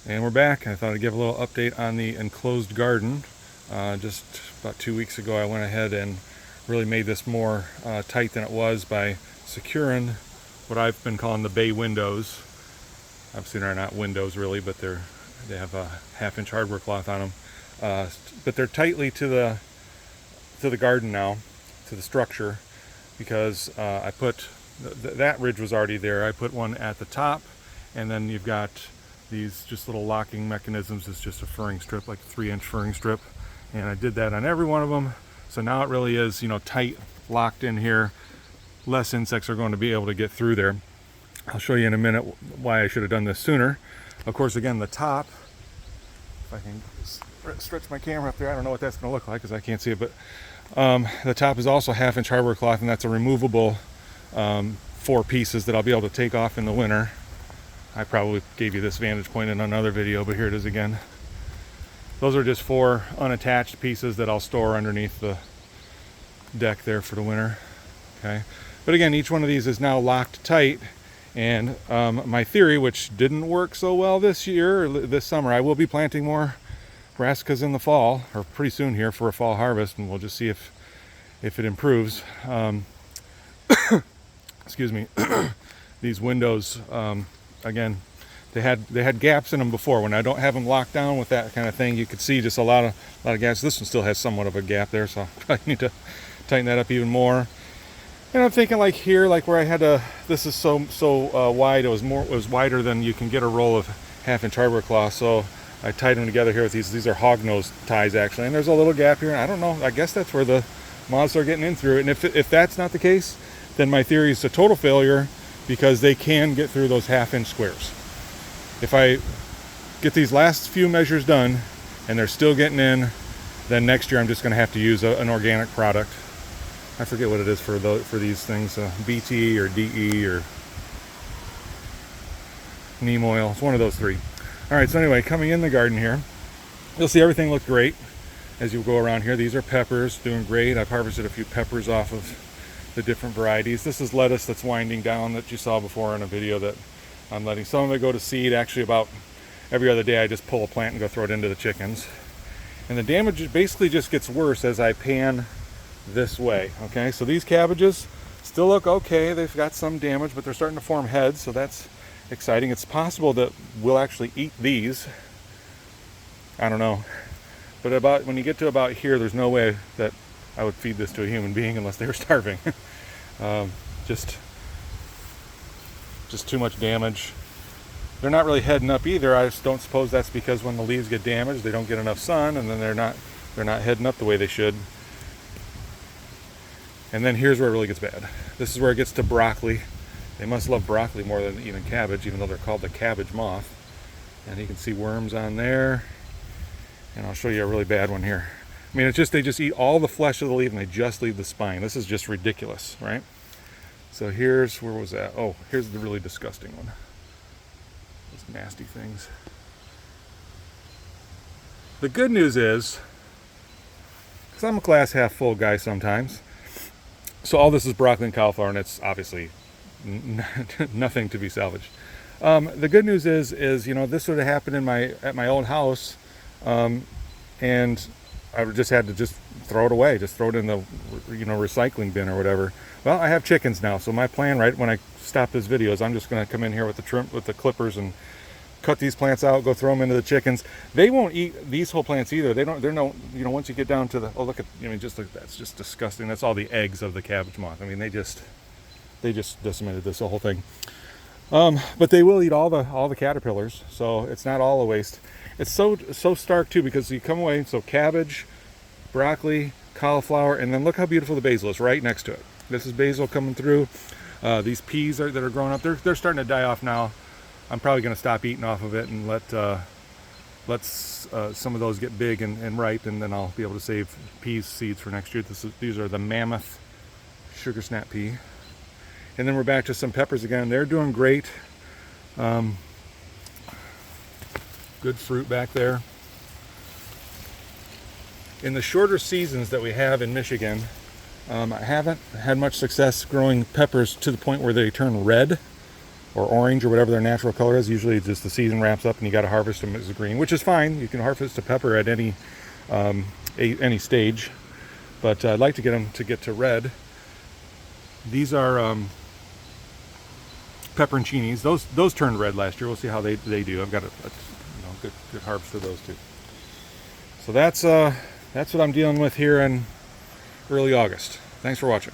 And we're back. I thought I'd give a little update on the enclosed garden. Just about 2 weeks ago I went ahead and really made this more tight than it was by securing what I've been calling the bay windows. Obviously they're not windows really, but they have a 1/2-inch hardware cloth on them. But they're tightly to the garden now, to the structure, because I put that ridge was already there. I put one at the top, and then you've got these just little locking mechanisms. It's just a furring strip, like a 3-inch furring strip, and I did that on every one of them. So now it really is, tight, locked in here. Less insects are going to be able to get through there. I'll show you in a minute why I should have done this sooner. Of course, again, the top, if I can stretch my camera up there, I don't know what that's going to look like because I can't see it, but the top is also 1/2-inch hardware cloth, and that's a removable 4 pieces that I'll be able to take off in the winter. I probably gave you this vantage point in another video, but here it is again. Those are just 4 unattached pieces that I'll store underneath the deck there for the winter. Okay, but again, each one of these is now locked tight, and my theory, which didn't work so well this year, or this summer, I will be planting more brassicas in the fall, or pretty soon here for a fall harvest, and we'll just see if it improves. Excuse me. These windows, again, they had gaps in them before. When I don't have them locked down with that kind of thing, you could see just a lot of gaps. This one still has somewhat of a gap there, so I probably need to tighten that up even more. And I'm thinking like here, like where I had this is so wide, it was wider than you can get a roll of 1/2-inch hardware cloth, so I tied them together here with these are hognose ties actually, and there's a little gap here, and I don't know, I guess that's where the moths are getting in through it. And if that's not the case, then my theory is a total failure, because they can get through those 1/2-inch squares. If I get these last few measures done and they're still getting in, then next year I'm just going to have to use an organic product. I forget what it is for these things, BT or DE or neem oil. It's one of those 3. All right, so anyway, coming in the garden here, you'll see everything looked great as you go around here. These are peppers, doing great. I've harvested a few peppers off of the different varieties. This is lettuce that's winding down that you saw before in a video that I'm letting some of it go to seed. Actually, about every other day I just pull a plant and go throw it into the chickens. And the damage basically just gets worse as I pan this way. Okay, so these cabbages still look okay. They've got some damage, but they're starting to form heads, so that's exciting. It's possible that we'll actually eat these. I don't know. But about when you get to about here, there's no way that I would feed this to a human being unless they were starving. Just too much damage. They're not really heading up either. I just don't suppose that's because when the leaves get damaged, they don't get enough sun, and then they're not heading up the way they should. And then here's where it really gets bad. This is where it gets to broccoli. They must love broccoli more than even cabbage, even though they're called the cabbage moth. And you can see worms on there. And I'll show you a really bad one here. I mean, it's just they just eat all the flesh of the leaf and they just leave the spine. This is just ridiculous, right? So where was that? Oh, here's the really disgusting one. Those nasty things. The good news is, because I'm a glass half full guy sometimes, so all this is broccoli and cauliflower, and it's obviously nothing to be salvaged. The good news is this would have happened at my old house, and I just had to just throw it away, just throw it in the recycling bin or whatever. Well, I have chickens now, so my plan right when I stop this video is I'm just going to come in here with the clippers and cut these plants out, go throw them into the chickens. They won't eat these whole plants either. They're no, once you get down to the, oh look at, just look, that's just disgusting. That's all the eggs of the cabbage moth. I mean, they just decimated this whole thing. But they will eat all the caterpillars, so it's not all a waste. It's so stark too, because you come away, so cabbage, broccoli, cauliflower, and then look how beautiful the basil is right next to it. This is basil coming through. These peas that are growing up, they're starting to die off now. I'm probably going to stop eating off of it and let some of those get big and ripe, and then I'll be able to save peas seeds for next year. These are the mammoth sugar snap pea. And then we're back to some peppers again. They're doing great. Good fruit back there. In the shorter seasons that we have in Michigan, I haven't had much success growing peppers to the point where they turn red. or orange or whatever their natural color is. Usually just the season wraps up and you got to harvest them as green, which is fine. You can harvest a pepper at any stage, but I'd like to get them to get to red. These are pepperoncinis. Those turned red last year. We'll see how they do. I've got a good harvest of those too. So that's what I'm dealing with here in early August. Thanks for watching.